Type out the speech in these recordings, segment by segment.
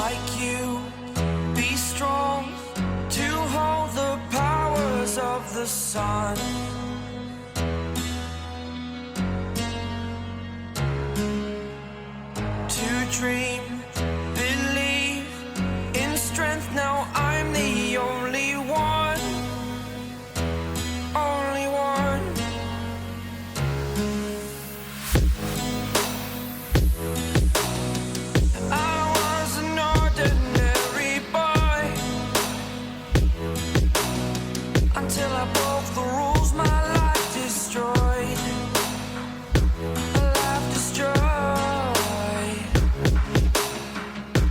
like you, be strong to hold the powers of the sun. To dream, believe in strength, now I'm the only one, only one. I was an ordinary boy until I broke the rules, my life destroyed, a life destroyed.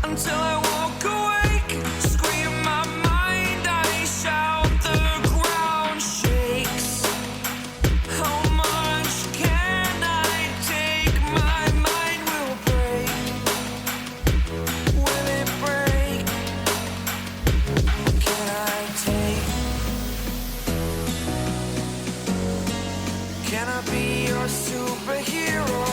Until I walk awake, scream my mind, I shout, the ground shakes. How much can I take? My mind will break. Will it break? What can I take? Can I be your superhero?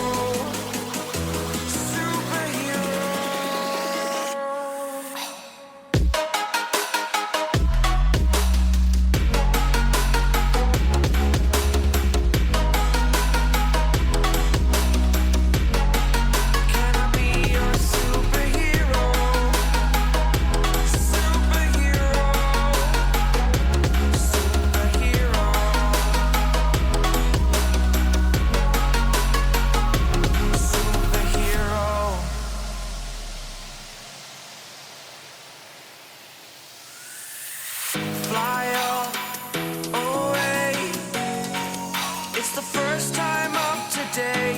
Fly away. It's the first time of today.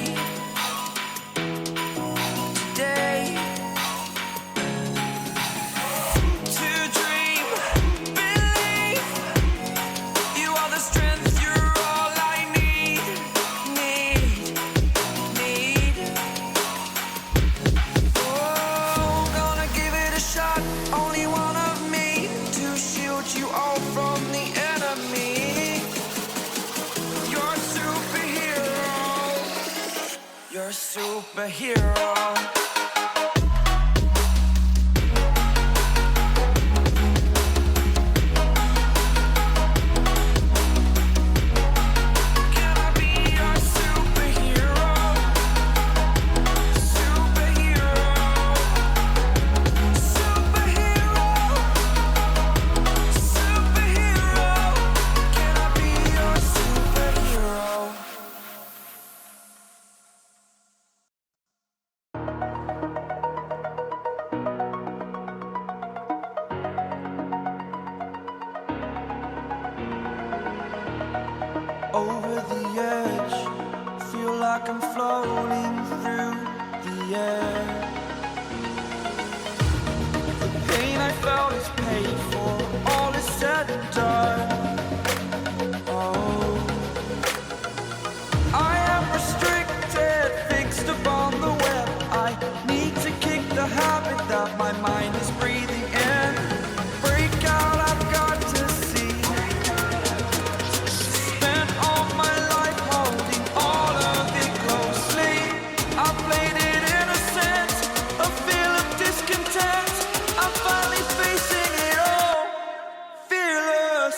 Today. To dream, believe. You are the strength, you're all I need. Oh, gonna give it a shot. Only one of me to shield you all from the enemy. You're a superhero. You're a superhero. Can I be your superhero? Superhero. Superhero. Superhero. Can I be your superhero? Over the edge, feel like I'm floating through the air. The pain I felt is paid for, all is said and done. Oh, I am restricted, fixed upon the web. I need to kick the habit that my mind is breathing in. Break out, I've got to see. Spent all my life holding all of it closely. I played it innocent, a feel of discontent. I'm finally facing it all, fearless.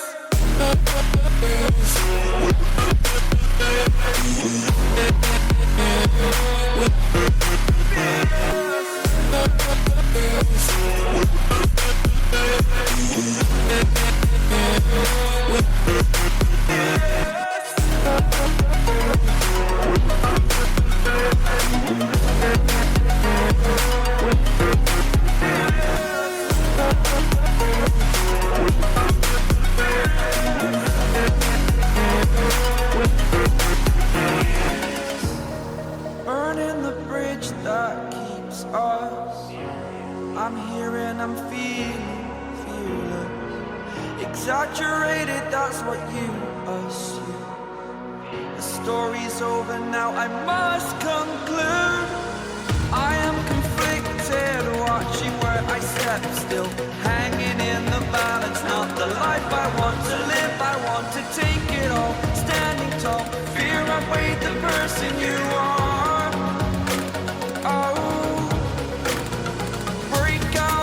Burning the bridge that keeps us. I'm here and I'm feeling fearless. Exaggerated, that's what you assume. The story's over now, I must conclude. I am conflicted, watching where I step still, hanging in the balance. Not the life I want to live, I want to take it all. Standing tall, fear outweighed the person you are. Oh, break out.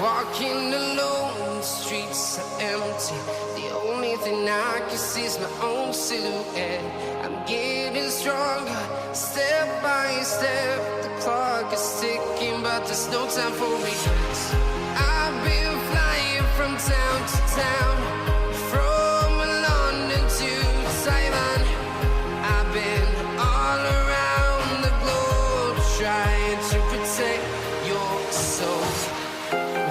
Walking alone, the streets are empty. The only thing I can see is my own silhouette. I'm getting stronger, step by step. The clock is ticking, but there's no time for regrets. I've been flying from town to town, from London to Taiwan. I've been all around the globe, trying to protect your soul.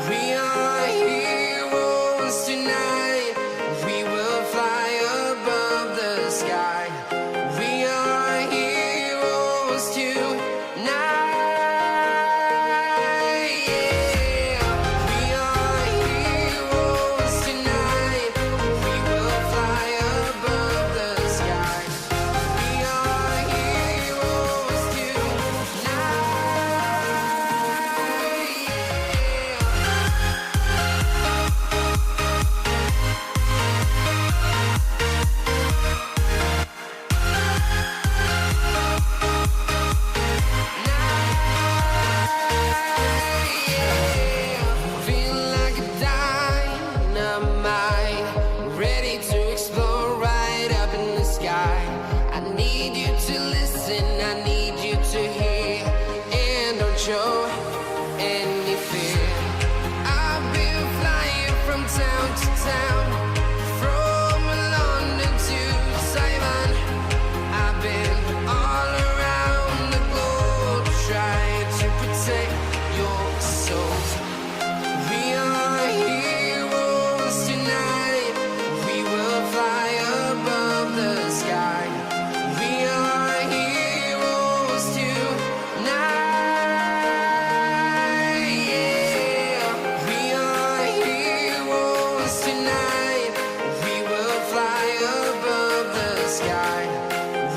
We are heroes tonight. We will fly above the sky. We are heroes tonight. Yeah. We are heroes tonight. We will fly above the sky. We are heroes tonight. Feel like a dynamite, ready to explode right up in the sky. I need you to listen, I need you to hear, and don't show any fear. I've been flying from town to town, from London to Taiwan. I've been all around the globe, trying to protect your soul. We are heroes tonight. We will fly above the sky. We are heroes tonight. Yeah. We are heroes tonight. We will fly above the sky.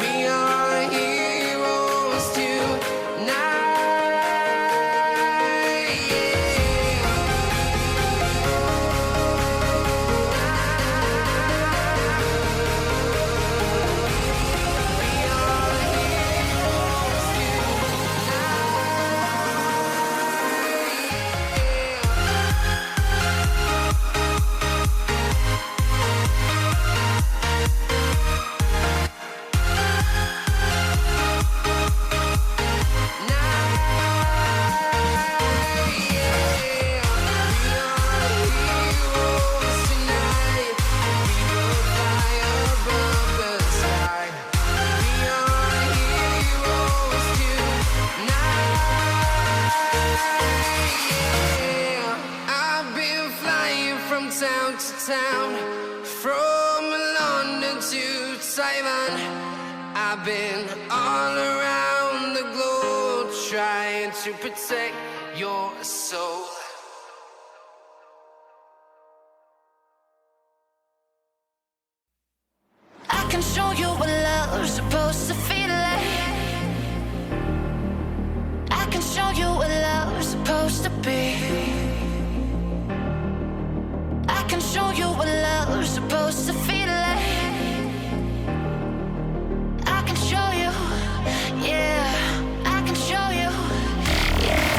We are heroes tonight. I've been flying from town to town, from London to Taiwan. I've been all around the globe, trying to protect your soul. I can show you what love's supposed to feel like. I can show you what love's supposed to be. I can show you what love's supposed to feel like. I can show you, yeah. I can show you, yeah.